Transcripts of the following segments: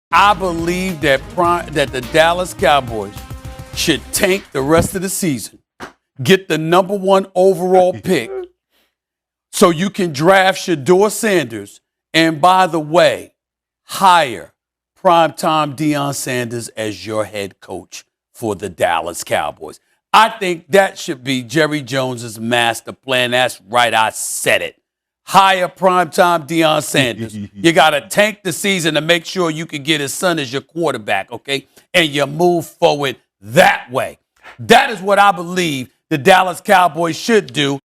I believe that the Dallas Cowboys should tank the rest of the season, get the number 1 overall pick, so you can draft Deion Sanders, and by the way, hire primetime Deion Sanders as your head coach for the Dallas Cowboys. I think that should be Jerry Jones's master plan. That's right, I said it. Hire primetime Deion Sanders. You got to tank the season to make sure you can get his son as your quarterback, okay? And you move forward that way. That is what I believe the Dallas Cowboys should do.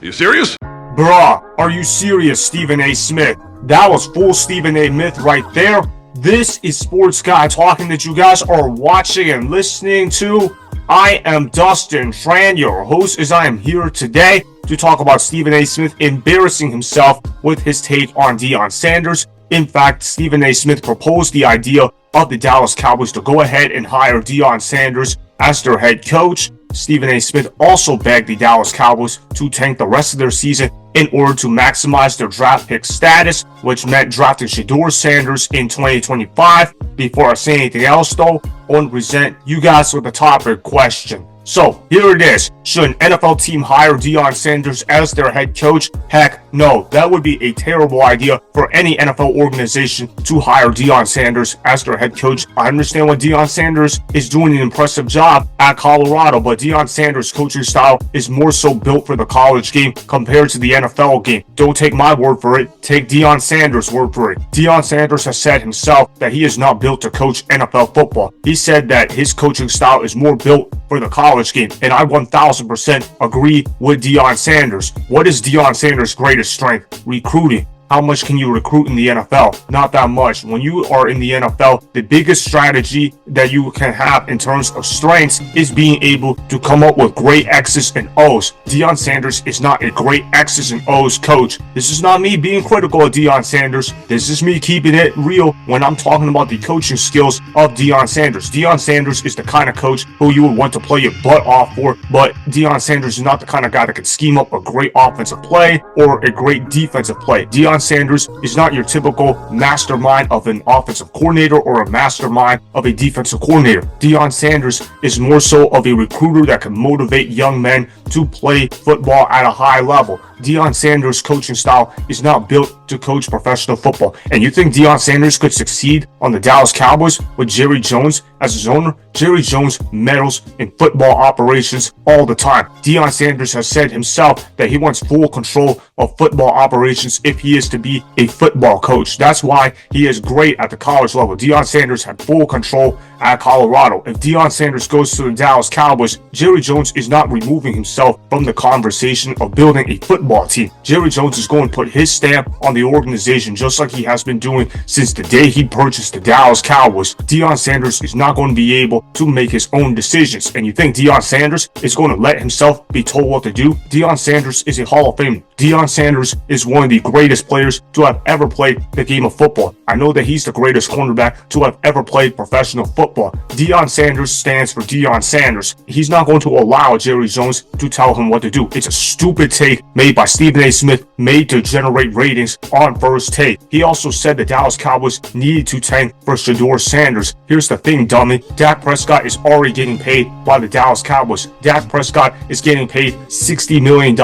You serious? Bruh, are you serious, Stephen A. Smith? That was full Stephen A. Myth right there. This is Sports Guy talking that you guys are watching and listening to. I am Dustin Tran, your host, as I am here today to talk about Stephen A. Smith embarrassing himself with his take on Deion Sanders. In fact, Stephen A. Smith proposed the idea of the Dallas Cowboys to go ahead and hire Deion Sanders as their head coach. Stephen A. Smith also begged the Dallas Cowboys to tank the rest of their season in order to maximize their draft pick status, which meant drafting Deion Sanders in 2025. Before I say anything else, though, I want to present you guys with a topic question. So, here it is. Should an NFL team hire Deion Sanders as their head coach? Heck, no. That would be a terrible idea for any NFL organization to hire Deion Sanders as their head coach. I understand what Deion Sanders is doing an impressive job at Colorado, but Deion Sanders' coaching style is more so built for the college game compared to the NFL game. Don't take my word for it. Take Deion Sanders' word for it. Deion Sanders has said himself that he is not built to coach NFL football. He said that his coaching style is more built for the college game, and I 1000% agree with Deion Sanders. What is Deion Sanders' greatest strength? Recruiting. How much can you recruit in the NFL? Not that much. When you are in the NFL, the biggest strategy that you can have in terms of strengths is being able to come up with great X's and O's. Deion Sanders is not a great X's and O's coach. This is not me being critical of Deion Sanders. This is me keeping it real when I'm talking about the coaching skills of Deion Sanders. Deion Sanders is the kind of coach who you would want to play your butt off for, but Deion Sanders is not the kind of guy that can scheme up a great offensive play or a great defensive play. Deion Sanders is not your typical mastermind of an offensive coordinator or a mastermind of a defensive coordinator. Deion Sanders is more so of a recruiter that can motivate young men to play football at a high level. Deion Sanders' coaching style is not built to coach professional football. And you think Deion Sanders could succeed on the Dallas Cowboys with Jerry Jones as his owner? Jerry Jones meddles in football operations all the time. Deion Sanders has said himself that he wants full control of football operations if he is to be a football coach. That's why he is great at the college level. Deion Sanders had full control at Colorado. If Deion Sanders goes to the Dallas Cowboys, Jerry Jones is not removing himself from the conversation of building a football team. Jerry Jones is going to put his stamp on the organization just like he has been doing since the day he purchased the Dallas Cowboys. Deion Sanders is not going to be able to make his own decisions. And you think Deion Sanders is going to let himself be told what to do? Deion Sanders is a Hall of Famer. Deion Sanders is one of the greatest players to have ever played the game of football. I know that he's the greatest cornerback to have ever played professional football. Deion Sanders stands for Deion Sanders. He's not going to allow Jerry Jones to tell him what to do. It's a stupid take made by Stephen A. Smith, made to generate ratings on First Take. He also said the Dallas Cowboys needed to tank for Deion Sanders. Here's the thing, dummy. Dak Prescott is already getting paid by the Dallas Cowboys. Dak Prescott is getting paid $60 million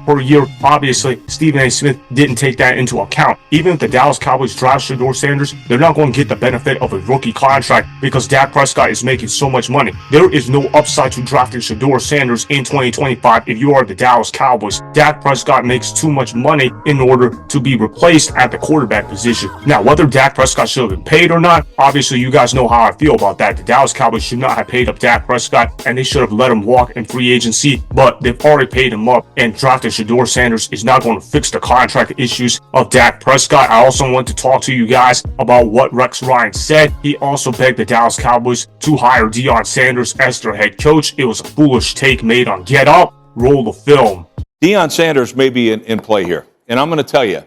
per year. Obviously, Stephen A. Smith didn't take that into account. Even if the Dallas Cowboys draft Deion Sanders, they're not going to get the benefit of a rookie contract because Dak Prescott is making so much money. There is no upside to drafting Deion Sanders in 2025 if you are the Dallas Cowboys. Dak Prescott makes too much money in order to be replaced at the quarterback position. Now, whether Dak Prescott should have been paid or not, obviously you guys know how I feel about that. The Dallas Cowboys should not have paid up Dak Prescott, and they should have let him walk in free agency, but they've already paid him up, and drafting Deion Sanders is not going to fix the contract issues of Dak Prescott. I also want to talk to you guys about what Rex Ryan said. He also begged the Dallas Cowboys to hire Deion Sanders as their head coach. It was a foolish take made on Get Up. Roll the film. Deion Sanders may be in play here, and I'm going to tell you,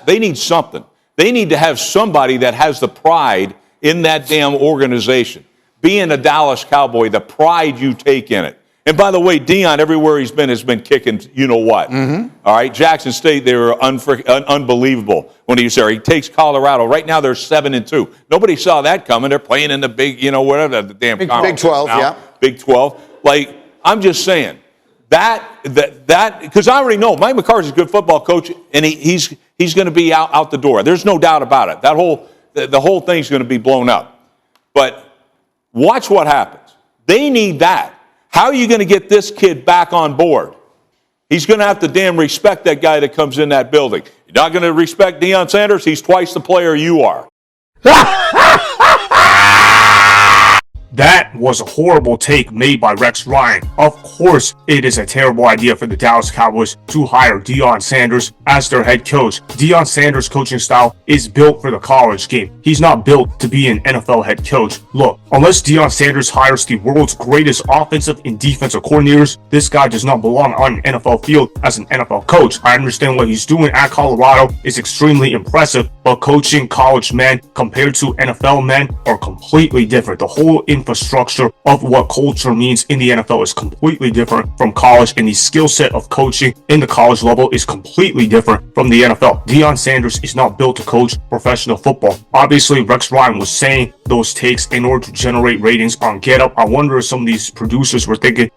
they need something. They need to have somebody that has the pride in that damn organization. Being a Dallas Cowboy, the pride you take in it. And by the way, Deion, everywhere he's been, has been kicking you know what. All right, Jackson State, they were unbelievable when he was there. He takes Colorado. Right now, they're 7-2. Nobody saw that coming. They're playing in the big, whatever the damn Big 12, now. yeah. Big 12. Like, I'm just saying, that because I already know Mike McCarthy's a good football coach, and he's going to be out the door. There's no doubt about it. The whole thing's going to be blown up. But watch what happens. They need that. How are you going to get this kid back on board? He's going to have to damn respect that guy that comes in that building. You're not going to respect Deion Sanders? He's twice the player you are. That was a horrible take made by Rex Ryan. Of course, it is a terrible idea for the Dallas Cowboys to hire Deion Sanders as their head coach. Deion Sanders' coaching style is built for the college game. He's not built to be an NFL head coach. Look, unless Deion Sanders hires the world's greatest offensive and defensive coordinators, this guy does not belong on an NFL field as an NFL coach. I understand what he's doing at Colorado is extremely impressive, but coaching college men compared to NFL men are completely different. The whole infrastructure of what culture means in the NFL is completely different from college, and the skill set of coaching in the college level is completely different from the NFL. Deion Sanders is not built to coach professional football. Obviously, Rex Ryan was saying those takes in order to generate ratings on Get Up. I wonder if some of these producers were thinking,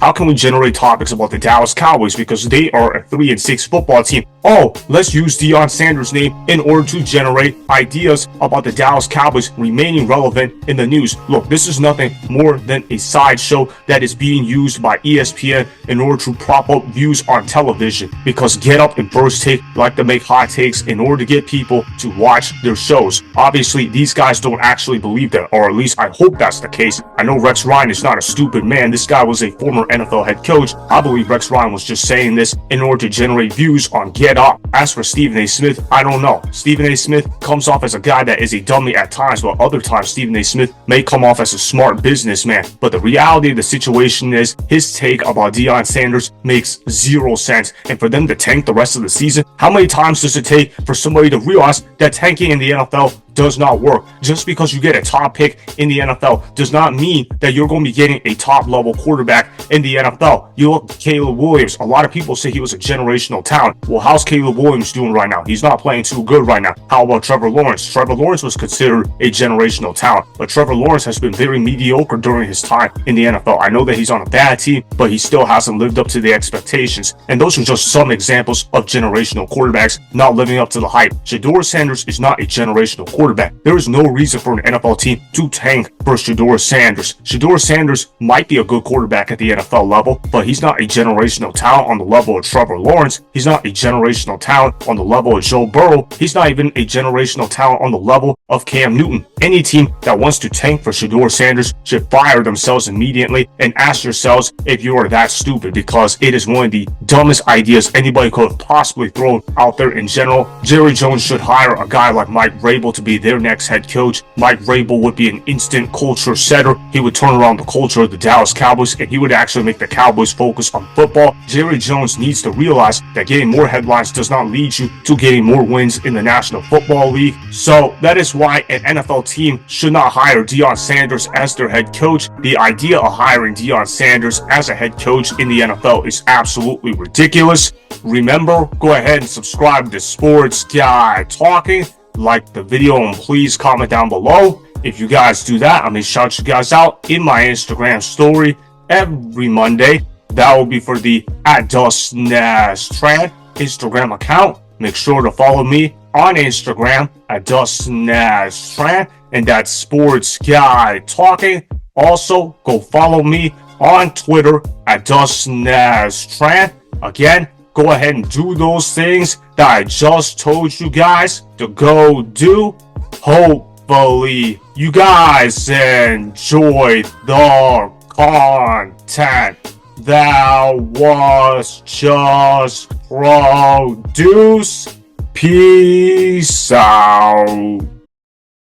how can we generate topics about the Dallas Cowboys because they are a 3-6 football team? Oh, let's use Deion Sanders' name in order to generate ideas about the Dallas Cowboys remaining relevant in the news. Look, this is nothing more than a sideshow that is being used by ESPN in order to prop up views on television, because Get Up and First Take like to make hot takes in order to get people to watch their shows. Obviously, these guys don't actually believe that, or at least I hope that's the case. I know Rex Ryan is not a stupid man. This guy was a former NFL head coach. I believe Rex Ryan was just saying this in order to generate views on Get Up. As for Stephen A. Smith, I don't know. Stephen A. Smith comes off as a guy that is a dummy at times, while other times Stephen A. Smith may come off as a smart businessman. But the reality of the situation is his take about Deion Sanders makes zero sense. And for them to tank the rest of the season, how many times does it take for somebody to realize that tanking in the NFL does not work? Just because you get a top pick in the NFL does not mean that you're going to be getting a top level quarterback in the NFL. You look at Caleb Williams. A lot of people say he was a generational talent. Well, how's Caleb Williams doing right now? He's not playing too good right now. How about Trevor Lawrence? Trevor Lawrence was considered a generational talent, but Trevor Lawrence has been very mediocre during his time in the NFL. I know that he's on a bad team, but he still hasn't lived up to the expectations. And those are just some examples of generational quarterbacks not living up to the hype. Shedeur Sanders is not a generational quarterback. There is no reason for an NFL team to tank for Shedeur Sanders. Shedeur Sanders might be a good quarterback at the NFL level, but he's not a generational talent on the level of Trevor Lawrence. He's not a generational talent on the level of Joe Burrow. He's not even a generational talent on the level of Cam Newton. Any team that wants to tank for Shedeur Sanders should fire themselves immediately and ask yourselves if you are that stupid, because it is one of the dumbest ideas anybody could have possibly thrown out there in general. Jerry Jones should hire a guy like Mike Vrabel to be their next head coach. Mike Vrabel would be an instant culture setter. He would turn around the culture of the Dallas Cowboys, and he would actually make the Cowboys focus on football. Jerry Jones needs to realize that getting more headlines does not lead you to getting more wins in the National Football League. So that is why an NFL team should not hire Deion Sanders as their head coach. The idea of hiring Deion Sanders as a head coach in the NFL is absolutely ridiculous. Remember, go ahead and subscribe to Sports Guy Talking. Like the video and please comment down below. If you guys do that, I'm going to shout you guys out in my Instagram story every Monday. That will be for the @DustNasTran Instagram account. Make sure to follow me on Instagram @DustNasTran, and that's Sports Guy Talking. Also, go follow me on Twitter @DustNasTran. Again, go ahead and do those things that I just told you guys to go do. Hopefully, you guys enjoyed the content that was just produced. Peace out.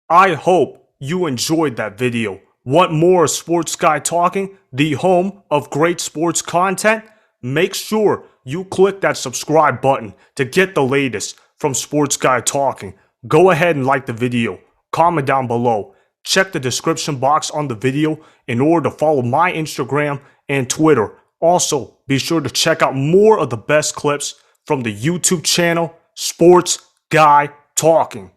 I hope you enjoyed that video. Want more Sports Guy Talking, the home of great sports content? Make sure you click that subscribe button to get the latest from Sports Guy Talking. Go ahead and like the video, comment down below, check the description box on the video in order to follow my Instagram and Twitter. Also, be sure to check out more of the best clips from the YouTube channel, Sports Guy Talking.